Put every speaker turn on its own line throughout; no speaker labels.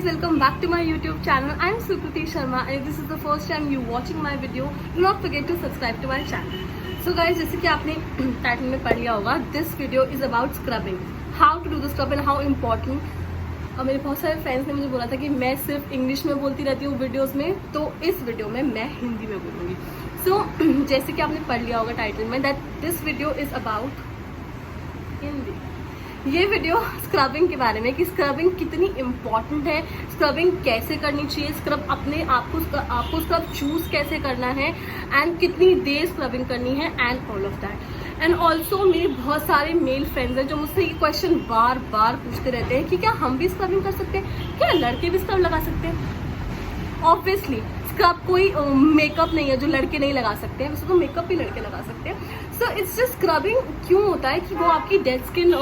welcome back to my YouTube channel. I am Sukriti Sharma and if this is the first time you watching my video, do not forget to subscribe to my channel. So guys, जैसे कि आपने title में पढ़ लिया होगा, this video is about scrubbing. How to do the scrub and how important. और मेरे बहुत सारे फ्रेंड्स ने मुझे बोला था कि मैं सिर्फ इंग्लिश में बोलती रहती हूँ वीडियोस में, तो इस वीडियो में मैं हिंदी में बोलूँगी. सो जैसे कि आपने पढ़ लिया होगा टाइटल में, that this video is about Hindi. ये वीडियो स्क्रबिंग के बारे में कि स्क्रबिंग कितनी इम्पॉर्टेंट है, स्क्रबिंग कैसे करनी चाहिए, स्क्रब अपने आपको स्क्रब चूज कैसे करना है एंड कितनी देर स्क्रबिंग करनी है and all of that. And also मेरे बहुत सारे मेल फ्रेंड्स हैं जो मुझसे ये क्वेश्चन बार बार पूछते रहते हैं कि क्या हम भी स्क्रबिंग कर सकते हैं, क्या लड़के भी स्क्रब लगा सकते हैं. ऑब्वियसली स्क्रब कोई मेकअप नहीं है जो लड़के नहीं लगा सकते हैं, वैसे तो मेकअप भी लड़के लगा सकते हैं. सो इट्स जस्ट स्क्रबिंग क्यों होता है कि वो आपकी डेड स्किन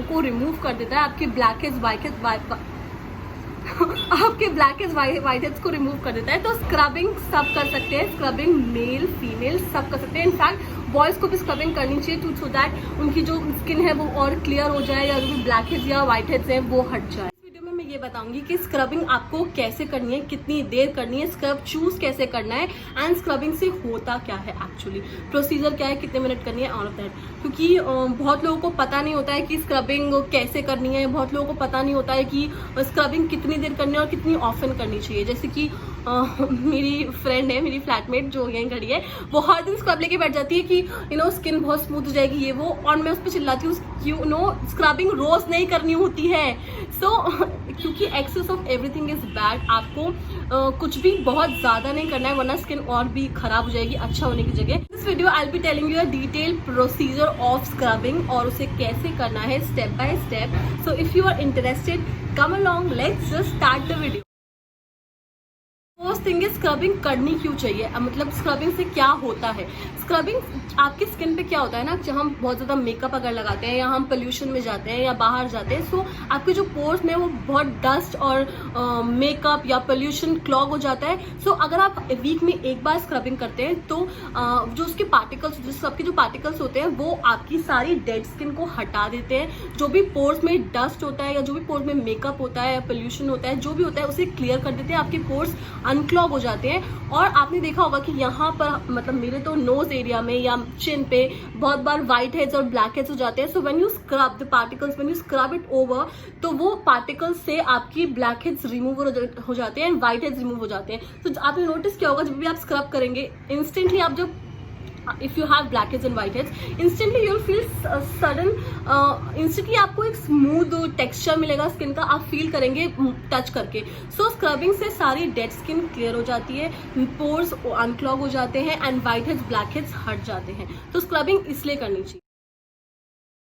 को रिमूव कर देता है, आपके ब्लैक हेड्स वाइट हेड्स को रिमूव कर देता है. तो स्क्रबिंग सब कर सकते हैं, स्क्रबिंग मेल फीमेल सब कर सकते हैं. इनफैक्ट बॉयज को भी स्क्रबिंग करनी चाहिए सो दैट उनकी जो स्किन है वो और क्लियर हो जाए या जो भी ब्लैक हेड्स या व्हाइट हेड्स हैं वो हट जाए. ये बताऊंगी कि स्क्रबिंग आपको कैसे करनी है, कितनी देर करनी है, स्क्रब चूज कैसे करना है एंड स्क्रबिंग से होता क्या है, एक्चुअली प्रोसीजर क्या है, कितने मिनट करनी है, ऑल ऑफ दैट. क्योंकि बहुत लोगों को पता नहीं होता है कि स्क्रबिंग कैसे करनी है, बहुत लोगों को पता नहीं होता है कि स्क्रबिंग कितनी देर करनी है और कितनी ऑफन करनी चाहिए. जैसे कि मेरी फ्रेंड है, मेरी फ्लैटमेट जो यहीं खड़ी है, वो हर दिन स्क्रब लेके बैठ जाती है कि स्किन बहुत स्मूथ हो जाएगी ये वो, और मैं उस पर चिल्लाती हूँ स्क्रबिंग रोज नहीं करनी होती है. क्योंकि excess of everything is bad. आपको कुछ भी बहुत ज्यादा नहीं करना है वरना स्किन और भी खराब हो जाएगी अच्छा होने की जगह. This video I will be telling you a detail procedure of scrubbing और उसे कैसे करना है step by step. So if you are interested come along, let's just start the video. First thing is scrubbing करनी क्यों चाहिए, मतलब scrubbing से क्या होता है. स्क्रबिंग आपकी स्किन पे क्या होता है ना, जब हम बहुत ज़्यादा मेकअप अगर लगाते हैं या हम पोल्यूशन में जाते हैं या बाहर जाते हैं, सो आपके जो पोर्स में वो बहुत डस्ट और मेकअप या पोल्यूशन क्लॉग हो जाता है. सो अगर आप वीक में एक बार स्क्रबिंग करते हैं तो जो उसके पार्टिकल्स, जो सबके जो पार्टिकल्स होते हैं वो आपकी सारी डेड स्किन को हटा देते हैं. जो भी पोर्स में डस्ट होता है या जो भी पोर्स में मेकअप होता है या पोल्यूशन होता है, जो भी होता है उसे क्लियर कर देते हैं. आपके पोर्स अनक्लॉग हो जाते हैं. और आपने देखा होगा कि यहाँ पर मतलब मेरे तो नोज एरिया में या चिन पे बहुत बार व्हाइट हेड्स और ब्लैक हेड्स हो जाते हैं. So when you scrub the particles, when you scrub it over, तो वो पार्टिकल्स से आपकी ब्लैक हेड्स रिमूव हो जाते हैं एंड व्हाइट हेड्स रिमूव हो जाते हैं. तो आपने नोटिस किया होगा जब भी आप स्क्रब करेंगे इंस्टेंटली, आप जब if you have black heads and white heads, instantly you'll feel sudden, instantly आपको एक स्मूथ टेक्सचर मिलेगा स्किन का, आप फील करेंगे टच करके. सो स्क्रबिंग से सारी डेड स्किन क्लियर हो जाती है, पोर्स अनक्लॉग हो जाते हैं and white heads black heads हट जाते हैं. तो स्क्रबिंग इसलिए करनी चाहिए.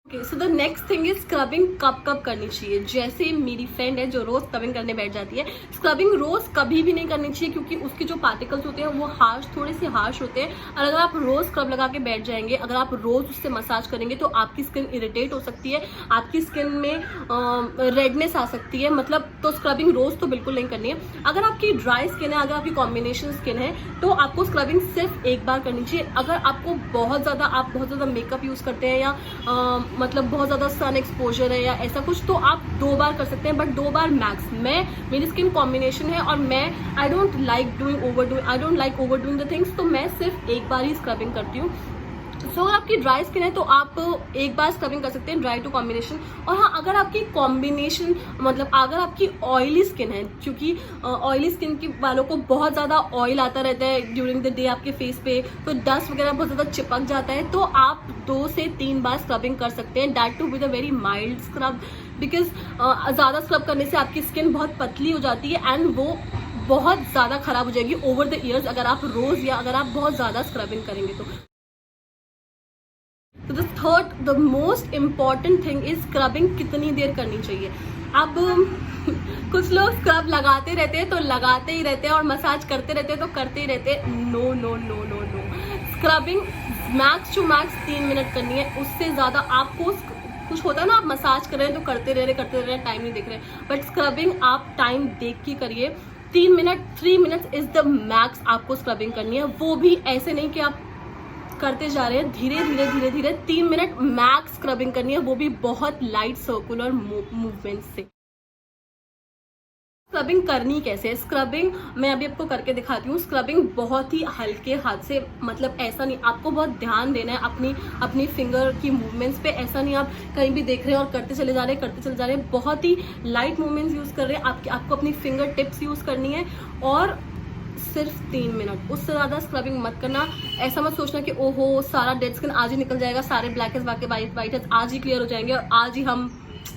Okay, so the next thing is scrubbing कब कब करनी चाहिए. जैसे मेरी फ्रेंड है जो रोज स्क्रबिंग करने बैठ जाती है, स्क्रबिंग रोज कभी भी नहीं करनी चाहिए क्योंकि उसके जो पार्टिकल्स होते हैं वो थोड़े से हार्श होते हैं. और अगर आप रोज स्क्रब लगा के बैठ जाएंगे, अगर आप रोज उससे मसाज करेंगे तो आपकी स्किन इरिटेट हो सकती है, आपकी स्किन में रेडनेस आ सकती है. मतलब तो स्क्रबिंग रोज तो बिल्कुल नहीं करनी है. अगर आपकी ड्राई स्किन है, अगर आपकी कॉम्बिनेशन स्किन है, तो आपको स्क्रबिंग सिर्फ एक बार करनी चाहिए. अगर आपको आप बहुत ज्यादा मेकअप यूज करते हैं या मतलब बहुत ज्यादा सन एक्सपोजर है या ऐसा कुछ, तो आप 2 बार कर सकते हैं, बट 2 बार मैक्स. मेरी स्किन कॉम्बिनेशन है और I don't like overdoing the things, तो मैं सिर्फ एक बार ही स्क्रबिंग करती हूँ. सो अगर आपकी ड्राई स्किन है तो आप एक बार स्क्रबिंग कर सकते हैं, ड्राई टू कॉम्बिनेशन. और हाँ, अगर आपकी कॉम्बिनेशन मतलब अगर आपकी ऑयली स्किन है, क्योंकि ऑयली स्किन की वालों को बहुत ज़्यादा ऑयल आता रहता है ड्यूरिंग द डे आपके फेस पे, तो डस्ट वगैरह बहुत ज़्यादा चिपक जाता है, तो आप 2 से 3 बार स्क्रबिंग कर सकते हैं. That too with a very mild scrub, because ज़्यादा स्क्रब करने से आपकी स्किन बहुत पतली हो जाती है एंड वो बहुत ज़्यादा खराब हो जाएगी ओवर द ईयर्स अगर आप रोज़ या अगर आप बहुत ज़्यादा स्क्रबिंग करेंगे तो. तो the most important thing is scrubbing कितनी देर करनी चाहिए. अब कुछ लोग स्क्रब लगाते रहते हैं तो लगाते ही रहते हैं और मसाज करते रहते हैं तो करते ही रहते हैं. No no no no no, scrubbing max to max 3 minute करनी है. उससे ज़्यादा आपको कुछ होता है ना, आप मसाज कर रहे हैं तो करते रह रहे हैं, टाइम नहीं देख रहे, बट स्क्रबिंग आप टाइम देख के करिए. 3 मिनट इज द मैक्स आपको स्क्रबिंग करनी है. वो भी ऐसे नहीं कि आप करते जा रहे हैं, धीरे धीरे 3 मिनट मैक्स स्क्रबिंग करनी है, वो भी बहुत लाइट सर्कुलर मूवमेंट से. स्क्रबिंग करनी कैसे है? स्क्रबिंग मैं अभी आपको करके दिखाती हूँ। स्क्रबिंग बहुत ही हल्के हाथ से, मतलब ऐसा नहीं, आपको बहुत ध्यान देना है अपनी फिंगर की मूवमेंट्स पे। ऐसा नहीं आप कहीं भी देख रहे हैं और करते चले जा रहे हैं। बहुत ही लाइट मूवमेंट्स यूज कर रहे हैं। आपको अपनी फिंगर टिप्स यूज करनी है और सिर्फ 3 मिनट, उससे ज्यादा स्क्रबिंग मत करना। ऐसा मत सोचना कि ओहो सारा डेड स्किन आज ही निकल जाएगा, सारे ब्लैक हेड्स वाइट हेड्स आज ही क्लियर हो जाएंगे और आज ही हम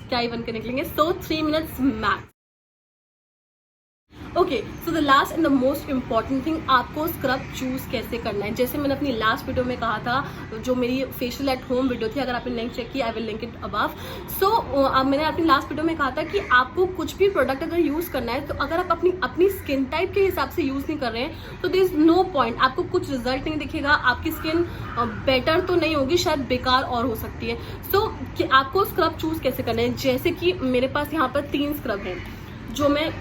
क्या ही बन के निकलेंगे। सो 3 minutes max. Okay, so the last and the most important thing, आपको स्क्रब चूज कैसे करना है। जैसे मैंने अपनी लास्ट वीडियो में कहा था, जो मेरी फेशियल एट होम वीडियो थी, अगर आपने लिंक चेक की, I will link it above. So मैंने अपनी लास्ट वीडियो में कहा था कि आपको कुछ भी प्रोडक्ट अगर यूज करना है, तो अगर आप अपनी स्किन टाइप के हिसाब से यूज नहीं कर रहे हैं तो देयर इज नो पॉइंट। आपको कुछ रिजल्ट नहीं दिखेगा, आपकी स्किन बेटर तो नहीं होगी, शायद बेकार और हो सकती है। सो आपको स्क्रब चूज कैसे करना है, जैसे कि मेरे पास यहाँ पर 3 स्क्रब है जो मैं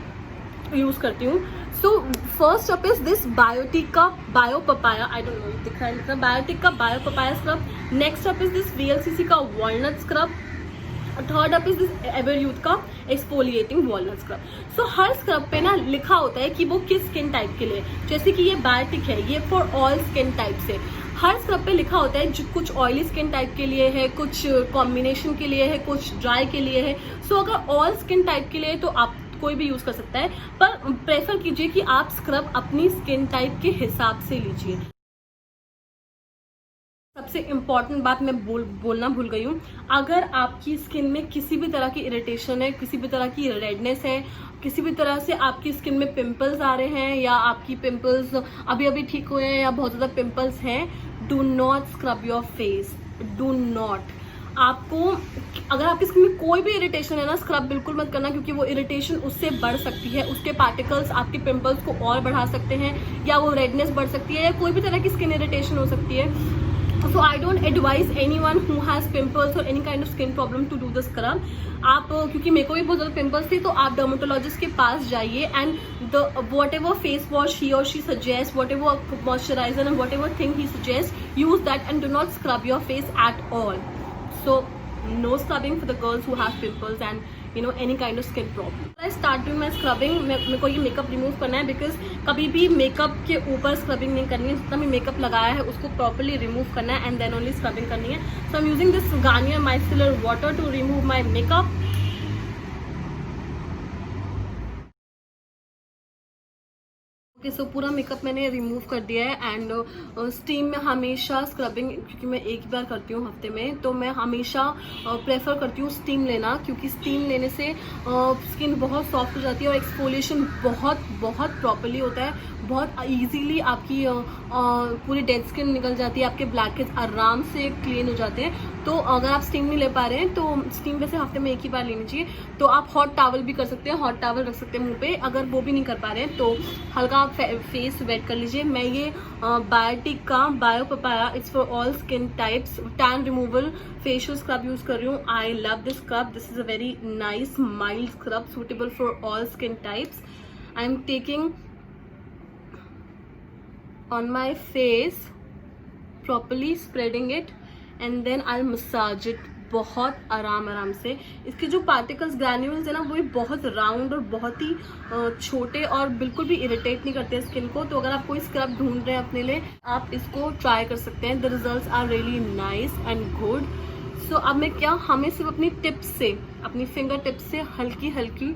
यूज करती हूँ। So first up is this Biotique का bio papaya, I don't know दिख रहा है, बायोटिक का bio papaya scrub. Next up is this VLCC का walnut scrub. Third up is this Everyuth का एक्सफोलिएटिंग वॉलनट स्क्रब। सो हर scrub पे ना लिखा होता है कि वो किस स्किन टाइप के लिए, जैसे कि ये बायोटिक है, ये फॉर ऑल स्किन टाइप से। हर स्क्रब पे लिखा होता है, जो कुछ ऑयली स्किन टाइप के लिए है, कुछ कॉम्बिनेशन के लिए है, कुछ ड्राई के लिए है। सो अगर ऑल स्किन टाइप के लिए तो आप कोई भी यूज कर सकता है, पर प्रेफर कीजिए कि आप स्क्रब अपनी स्किन टाइप के हिसाब से लीजिए। सबसे इम्पॉर्टेंट बात मैं बोलना भूल गई हूँ, अगर आपकी स्किन में किसी भी तरह की इरिटेशन है, किसी भी तरह की रेडनेस है, किसी भी तरह से आपकी स्किन में पिंपल्स आ रहे हैं, या आपकी पिंपल्स अभी अभी ठीक हुए हैं, या बहुत ज्यादा पिंपल्स हैं, do not scrub your face, do not. आपको अगर आपकी स्किन में कोई भी इरिटेशन है ना, स्क्रब बिल्कुल मत करना, क्योंकि वो इरिटेशन उससे बढ़ सकती है। उसके पार्टिकल्स आपके पिंपल्स को और बढ़ा सकते हैं, या वो रेडनेस बढ़ सकती है, या कोई भी तरह की स्किन इरिटेशन हो सकती है। So I don't advise anyone who has pimples और any kind of skin problem to do the scrub. आप, क्योंकि मेरे को भी बहुत ज्यादा पिंपल्स थे, तो आप डर्मेटोलॉजिस्ट के पास जाइए and whatever face wash he और she suggest, whatever moisturiser and whatever thing he suggest, use that and do not scrub your face at all. So no scrubbing for the girls who have pimples and any kind of skin problem. I start doing my scrubbing, मेरे को ये makeup remove करना है, because कभी भी makeup के ऊपर scrubbing नहीं करनी है। जितना भी मेकअप लगाया है उसको प्रॉपरली रिमूव करना है एंड देन ओनली स्क्रबिंग करनी है। So I am using this Garnier micellar water to remove my makeup. So पूरा मेकअप मैंने रिमूव कर दिया है एंड स्टीम में हमेशा स्क्रबिंग, क्योंकि मैं एक ही बार करती हूँ हफ्ते में, तो मैं हमेशा प्रेफर करती हूँ स्टीम लेना, क्योंकि स्टीम लेने से स्किन बहुत सॉफ्ट हो जाती है और एक्सफोलिएशन बहुत प्रॉपरली होता है। बहुत इजीली आपकी पूरी डेड स्किन निकल जाती है, आपके ब्लैक हेड्स आराम से क्लीन हो जाते हैं। तो अगर आप स्टीम नहीं ले पा रहे हैं, तो स्टीम वैसे हफ्ते में एक ही बार लेनी चाहिए। तो आप हॉट टॉवल भी कर सकते हैं, हॉट टॉवल रख सकते हैं मुंह पे। अगर वो भी नहीं कर पा रहे हैं तो हल्का आप फेस वेट कर लीजिए। मैं ये बायोटिक का bio papaya, it's for all skin types tan removal facial scrub use कर रही हूँ। I love this scrub, this is a very nice mild scrub suitable for all skin types. I am taking on my face, properly spreading it and then I'll massage it बहुत आराम से। इसके जो particles granules है ना, वो बहुत round और बहुत ही छोटे और बिल्कुल भी इरिटेट नहीं करते स्किन को। तो अगर आप कोई स्क्रब ढूंढ रहे हैं अपने लिए, आप इसको ट्राई कर सकते हैं। The results are really nice and good. So अब मैं हमें सिर्फ अपनी टिप्स से, अपनी फिंगर टिप्स से हल्की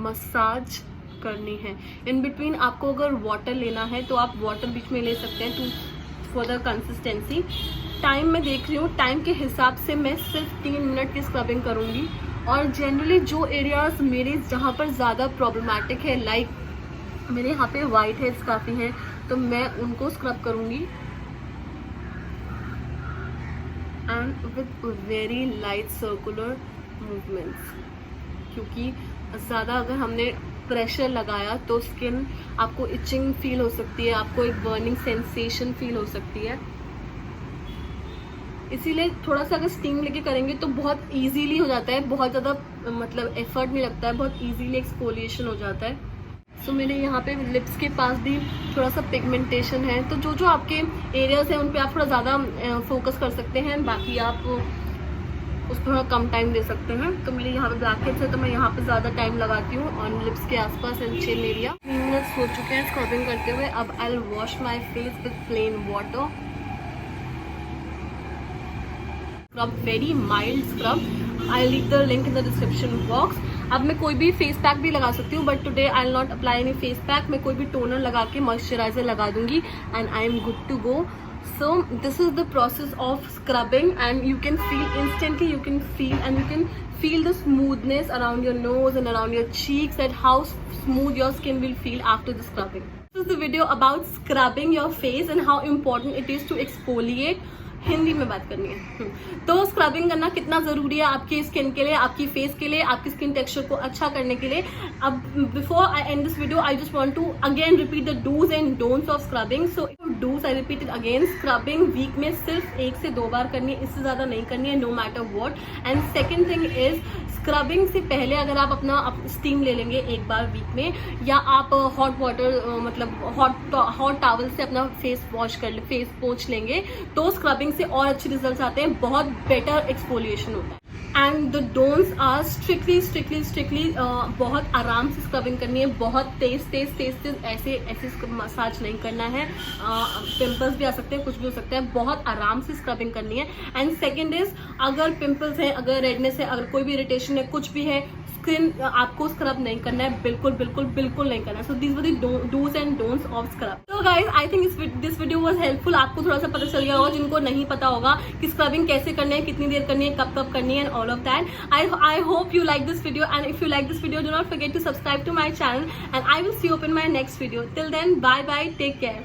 मसाज करनी है। इन बिटवीन आपको अगर वाटर लेना है तो आप वाटर बीच में ले सकते हैं two for the consistency. Time मैं देख रही हूँ, टाइम के हिसाब से मैं सिर्फ 3 मिनट की स्क्रबिंग करूँगी। और जनरली जो एरियाज मेरे जहाँ पर ज़्यादा प्रॉब्लमैटिक है, लाइक मेरे यहाँ पे वाइट हेड्स काफ़ी हैं, तो मैं उनको स्क्रब करूँगी and with very light circular movements, क्योंकि ज़्यादा अगर हमने प्रेशर लगाया तो स्किन आपको इचिंग फील हो सकती है, आपको एक बर्निंग सेंसेशन फील हो सकती है। इसीलिए थोड़ा सा अगर स्टीम लेके करेंगे तो बहुत इजीली हो जाता है, बहुत ज़्यादा मतलब एफर्ट नहीं लगता है, बहुत इजीली एक्सफोलिएशन हो जाता है। सो मेरे यहाँ पे लिप्स के पास भी थोड़ा सा पिगमेंटेशन है, तो जो आपके एरियाज हैं उन पे आप थोड़ा ज़्यादा फोकस कर सकते हैं। बाकी आप उस पर थोड़ा कम टाइम दे सकते हैं। तो मेरे यहाँ पे ब्लैक हेड्स है तो मैं यहाँ पे ज़्यादा टाइम लगाती हूँ ऑन लिप्स के आसपास एंड चिन एरिया। 3 मिनट्स हो चुके हैं स्क्रबिंग करते हुए। अब I will wash my face with plain water. Scrub, very mild scrub. I leave the link in the description box. अब मैं कोई भी फेस पैक भी लगा सकती हूँ, but today I will not apply any face pack. मैं कोई भी टोनर लगा के मॉइस्चराइजर लगा दूंगी and I am good to go. So this is the process of scrubbing and you can feel instantly, you can feel the smoothness around your nose and around your cheeks, that how smooth your skin will feel after the scrubbing. This is the video about scrubbing your face and how important it is to exfoliate. Hindi में बात करनी है। तो scrubbing करना कितना जरूरी है आपकी स्किन के लिए, आपकी फेस के लिए, आपकी स्किन टेक्सचर को अच्छा करने के लिए। अब before I end this video I just want to again repeat the dos and don'ts of scrubbing. So dos I repeated again. Scrubbing week में सिर्फ 1 से 2 बार करनी है, इससे ज्यादा नहीं करनी है, no matter what. And second thing is scrubbing से पहले अगर आप अपना स्टीम ले लेंगे 1 बार वीक में, या आप हॉट वाटर मतलब हॉट टॉवल से अपना फेस वॉश कर ले, फेस पोंछ लेंगे, तो स्क्रबिंग से और अच्छे रिजल्ट्स आते हैं, बहुत बेटर एक्सफोलिएशन होता है। And the don'ts are strictly बहुत आराम से स्क्रबिंग करनी है, बहुत तेज ऐसे मसाज नहीं करना है। पिंपल्स भी आ सकते हैं, कुछ भी हो सकता है, बहुत आराम से स्क्रबिंग करनी है। एंड सेकेंड इज, अगर पिंपल्स है, अगर रेडनेस है, अगर कोई भी इरिटेशन है, कुछ भी है, स्किन आपको स्क्रब नहीं करना है, बिल्कुल नहीं करना है। So this were the dos and don'ts of scrub. तो guys I think this video was helpful. आपको थोड़ा सा पता चल गया होगा जिनको नहीं पता होगा कि स्क्रबिंग कैसे करनी है, कितनी देर करनी है, कब करनी है, and all of that. I hope you like this video, and if you like this video, do not forget to subscribe to my channel, and I will see you up in my next video. Till then, bye bye, take care.